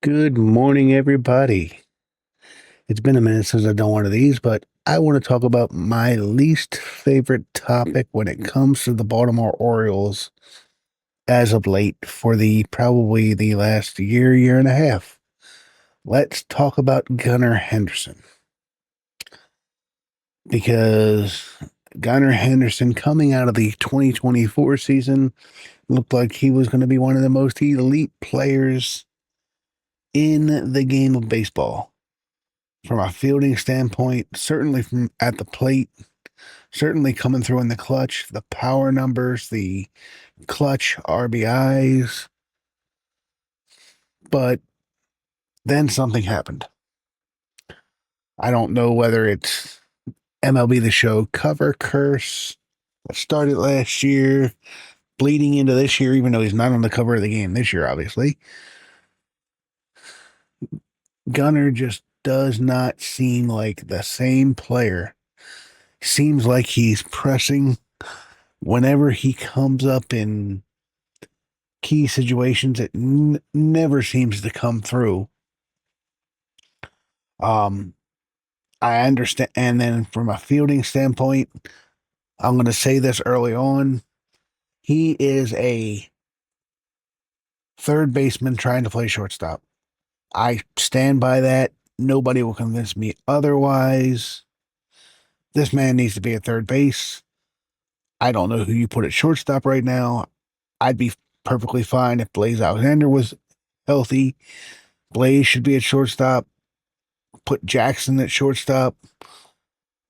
Good morning, everybody. It's been a minute since I've done one of these, but I want to talk about my least favorite topic when it comes to the Baltimore Orioles as of late for the probably the last year and a half. Let's talk about Gunnar Henderson because Gunnar Henderson coming out of the 2024 season looked like he was going to be one of the most elite players in the game of baseball. From a fielding standpoint, certainly from at the plate, certainly coming through in the clutch, the power numbers, the clutch RBIs. But then something happened. I don't know whether it's MLB The Show cover curse that started last year, bleeding into this year, even though he's not on the cover of the game this year, obviously. Gunner just does not seem like the same player. Seems like he's pressing whenever he comes up in key situations. It never seems to come through. Um, I understand. And then from a fielding standpoint, I'm going to say this early on. He is a third baseman trying to play shortstop. I stand by that. Nobody will convince me otherwise. This man needs to be at third base. I don't know who you put at shortstop right now. I'd be perfectly fine if Blaze Alexander was healthy. Blaze should be at shortstop. Put Jackson at shortstop,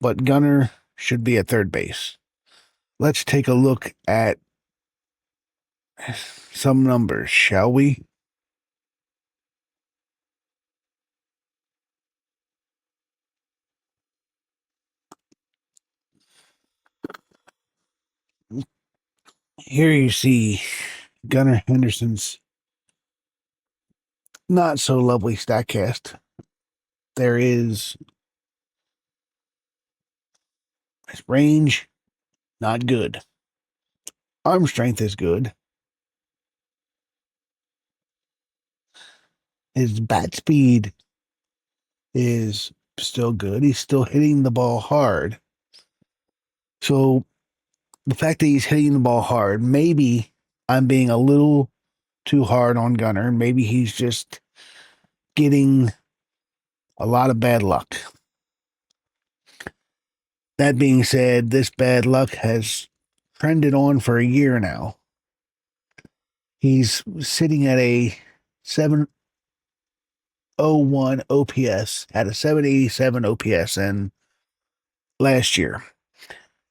but Gunner should be at third base. Let's take a look at some numbers, shall we? Here you see Gunnar Henderson's not so lovely StatCast. There is his range, not good. Arm strength is good. His bat speed is still good. He's still hitting the ball hard. So the fact that he's hitting the ball hard, maybe I'm being a little too hard on Gunner. Maybe he's just getting a lot of bad luck. That being said, this bad luck has trended on for a year now. He's sitting at a 701 OPS, had a 787 OPS in last year.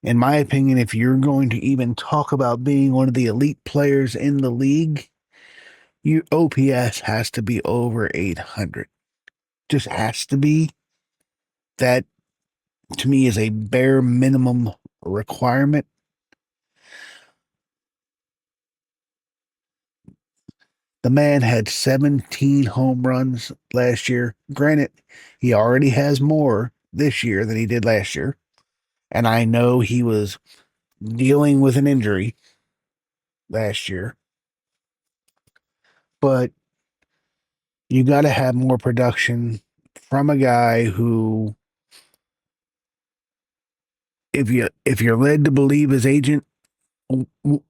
In my opinion, if you're going to even talk about being one of the elite players in the league, your OPS has to be over 800. Just has to be. That to me is a bare minimum requirement. The man had 17 home runs last year. Granted, he already has more this year than he did last year. And I know he was dealing with an injury last year, but you got to have more production from a guy who, if you're led to believe his agent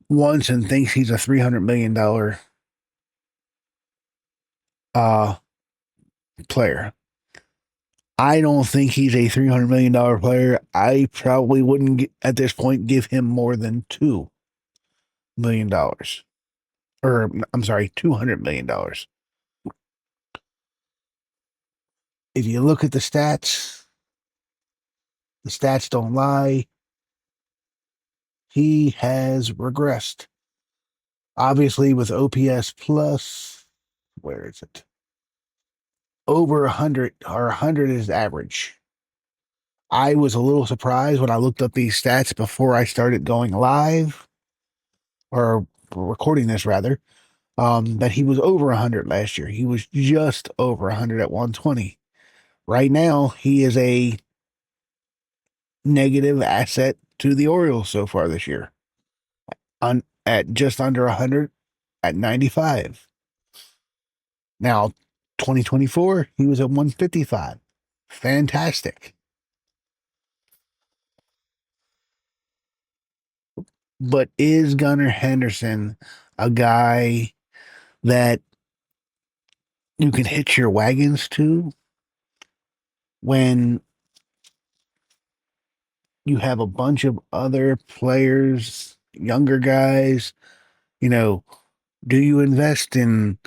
wants and thinks he's a $300 million uh player. I don't think he's a $300 million player. I probably wouldn't at this point give him more than $2 million, or I'm sorry, $200 million. If you look at the stats don't lie. He has regressed. Obviously, with OPS plus, where is it? Over 100, or 100 is average. I was a little surprised when I looked up these stats before I started going live, or recording this rather, that he was over 100 last year. He was just over 100 at 120. Right now, he is a negative asset to the Orioles so far this year, at just under 100 at 95. Now, 2024, he was at 155. Fantastic. But is Gunnar Henderson a guy that you can hitch your wagons to when you have a bunch of other players, younger guys? You know, do you invest in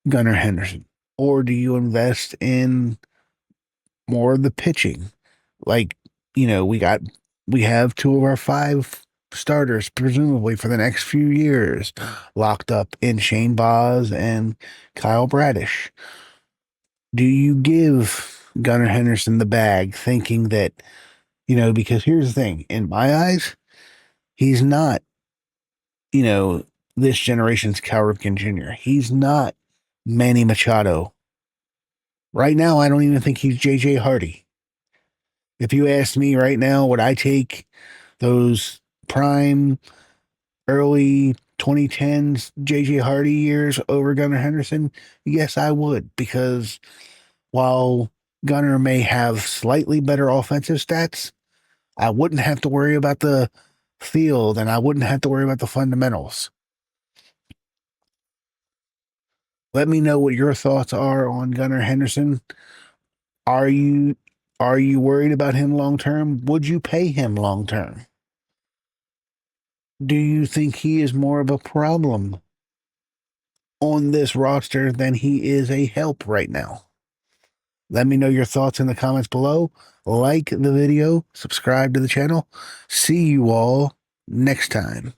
Gunnar Henderson or do you invest in more of the pitching? Like, we have two of our five starters, presumably for the next few years, locked up in Shane Baz and Kyle Bradish. Do you give Gunnar Henderson the bag thinking that, because here's the thing, in my eyes, he's not, you know, this generation's Cal Ripken Jr. He's not Manny Machado. Right now, I don't even think he's JJ Hardy. If you asked me right now, would I take those prime early 2010s JJ Hardy years over Gunnar Henderson? Yes, I would, because while Gunnar may have slightly better offensive stats, I wouldn't have to worry about the field and I wouldn't have to worry about the fundamentals. Let me know what your thoughts are on Gunnar Henderson. Are you are you worried about him long term? Would you pay him long term? Do you think he is more of a problem on this roster than he is a help right now? Let me know your thoughts in the comments below. Like the video, subscribe to the channel. See you all next time.